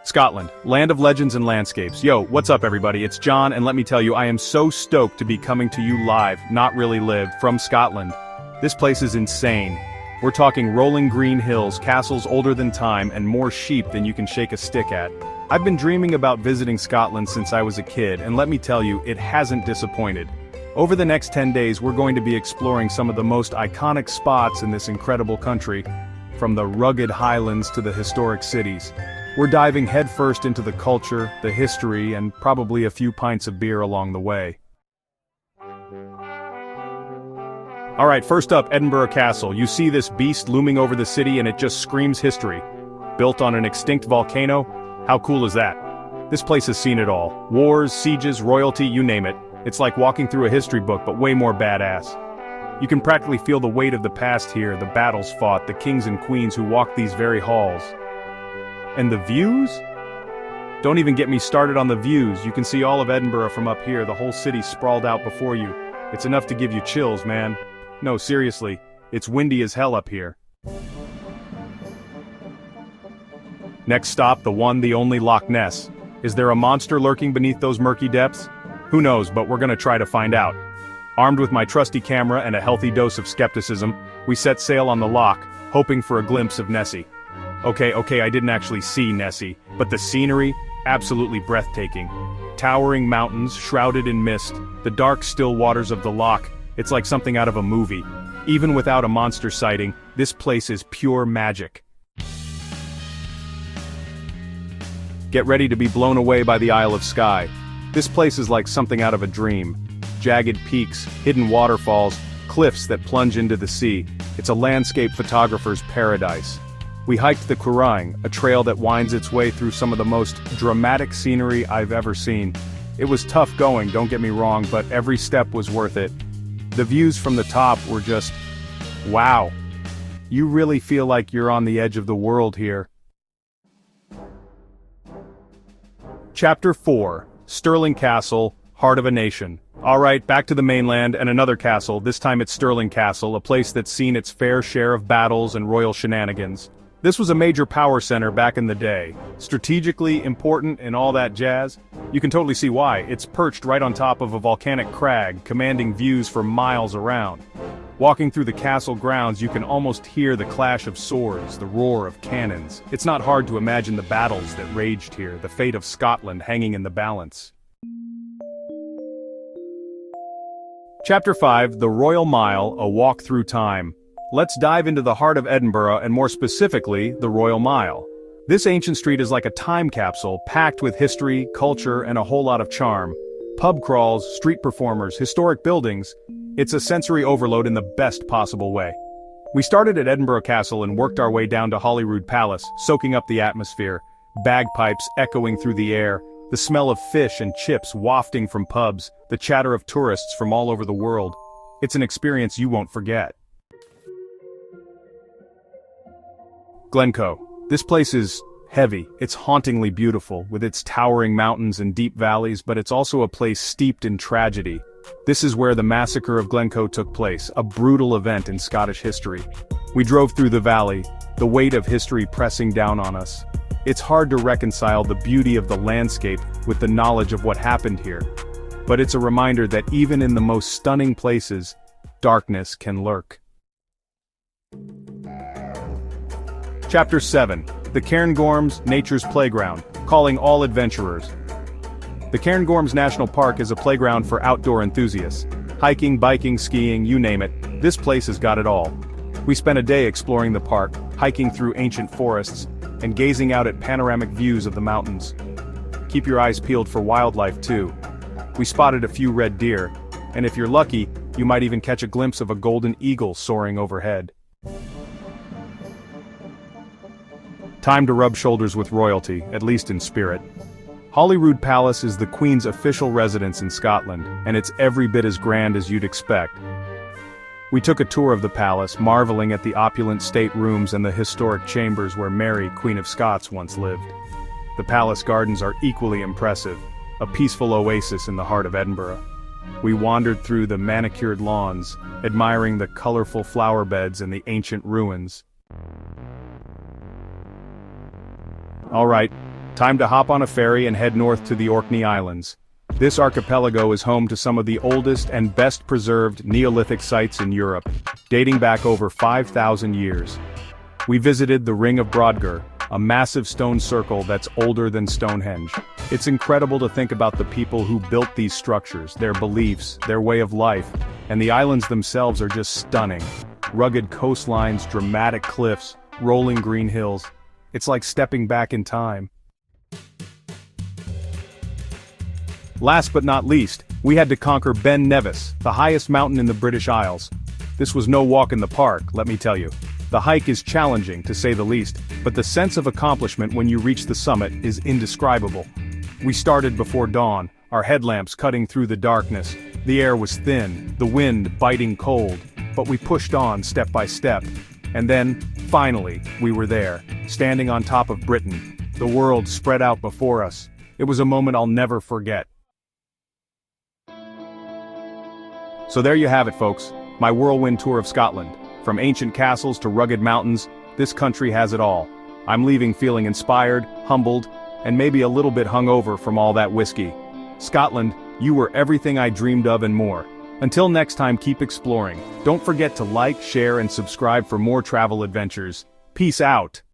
Scotland, land of legends and landscapes. Yo, what's up everybody, it's John, and let me tell you, I am so stoked to be coming to you live, not really live, from Scotland. This place is insane. We're talking rolling green hills, castles older than time, and more sheep than you can shake a stick at. I've been dreaming about visiting Scotland since I was a kid, and let me tell you, it hasn't disappointed. Over the next 10 days we're going to be exploring some of the most iconic spots in this incredible country, from the rugged highlands to the historic cities. We're diving headfirst into the culture, the history, and probably a few pints of beer along the way. Alright, first up, Edinburgh Castle. You see this beast looming over the city and it just screams history. Built on an extinct volcano? How cool is that? This place has seen it all. Wars, sieges, royalty, you name it. It's like walking through a history book, but way more badass. You can practically feel the weight of the past here, the battles fought, the kings and queens who walked these very halls. And the views? Don't even get me started on the views. You can see all of Edinburgh from up here, the whole city sprawled out before you. It's enough to give you chills, man. No, seriously, it's windy as hell up here. Next stop, the one, the only Loch Ness. Is there a monster lurking beneath those murky depths? Who knows, but we're gonna try to find out. Armed with my trusty camera and a healthy dose of skepticism, we set sail on the loch, hoping for a glimpse of Nessie. Okay, I didn't actually see Nessie, but the scenery, absolutely breathtaking. Towering mountains, shrouded in mist, the dark still waters of the loch, it's like something out of a movie. Even without a monster sighting, this place is pure magic. Get ready to be blown away by the Isle of Skye. This place is like something out of a dream. Jagged peaks, hidden waterfalls, cliffs that plunge into the sea. It's a landscape photographer's paradise. We hiked the Quiraing, a trail that winds its way through some of the most dramatic scenery I've ever seen. It was tough going, don't get me wrong, but every step was worth it. The views from the top were just, wow. You really feel like you're on the edge of the world here. Chapter 4, Stirling Castle, Heart of a Nation. Alright, back to the mainland and another castle, this time it's Stirling Castle, a place that's seen its fair share of battles and royal shenanigans. This was a major power center back in the day. Strategically important and all that jazz. You can totally see why. It's perched right on top of a volcanic crag, commanding views for miles around. Walking through the castle grounds, you can almost hear the clash of swords, the roar of cannons. It's not hard to imagine the battles that raged here, the fate of Scotland hanging in the balance. Chapter 5, The Royal Mile, A Walk Through Time. Let's dive into the heart of Edinburgh and more specifically, the Royal Mile. This ancient street is like a time capsule, packed with history, culture, and a whole lot of charm. Pub crawls, street performers, historic buildings. It's a sensory overload in the best possible way. We started at Edinburgh Castle and worked our way down to Holyrood Palace, soaking up the atmosphere. Bagpipes echoing through the air, the smell of fish and chips wafting from pubs, the chatter of tourists from all over the world. It's an experience you won't forget. Glencoe. This place is heavy, it's hauntingly beautiful, with its towering mountains and deep valleys, but it's also a place steeped in tragedy. This is where the massacre of Glencoe took place, a brutal event in Scottish history. We drove through the valley, the weight of history pressing down on us. It's hard to reconcile the beauty of the landscape with the knowledge of what happened here. But it's a reminder that even in the most stunning places, darkness can lurk. Chapter 7, The Cairngorms, Nature's Playground, Calling All Adventurers. The Cairngorms National Park is a playground for outdoor enthusiasts. Hiking, biking, skiing, you name it, this place has got it all. We spent a day exploring the park, hiking through ancient forests, and gazing out at panoramic views of the mountains. Keep your eyes peeled for wildlife too. We spotted a few red deer, and if you're lucky, you might even catch a glimpse of a golden eagle soaring overhead. Time to rub shoulders with royalty, at least in spirit. Holyrood Palace is the Queen's official residence in Scotland, and it's every bit as grand as you'd expect. We took a tour of the palace, marveling at the opulent state rooms and the historic chambers where Mary, Queen of Scots, once lived. The palace gardens are equally impressive, a peaceful oasis in the heart of Edinburgh. We wandered through the manicured lawns, admiring the colorful flower beds and the ancient ruins. Alright, Time to hop on a ferry and head north to the Orkney Islands. This archipelago is home to some of the oldest and best preserved Neolithic sites in Europe, dating back over 5,000 years. We visited the Ring of Brodgar, a massive stone circle that's older than Stonehenge. It's incredible to think about the people who built these structures, their beliefs, their way of life, and the islands themselves are just stunning. Rugged coastlines, dramatic cliffs, rolling green hills. It's like stepping back in time. Last but not least, we had to conquer Ben Nevis, the highest mountain in the British Isles. This was no walk in the park, let me tell you. The hike is challenging, to say the least, but the sense of accomplishment when you reach the summit is indescribable. We started before dawn, our headlamps cutting through the darkness. The air was thin, the wind biting cold, but we pushed on step by step. And then, finally, we were there, standing on top of Britain. The world spread out before us. It was a moment I'll never forget. So there you have it, folks, my whirlwind tour of Scotland. From ancient castles to rugged mountains, this country has it all. I'm leaving feeling inspired, humbled, and maybe a little bit hungover from all that whiskey. Scotland, you were everything I dreamed of and more. Until next time, keep exploring. Don't forget to like, share, and subscribe for more travel adventures. Peace out.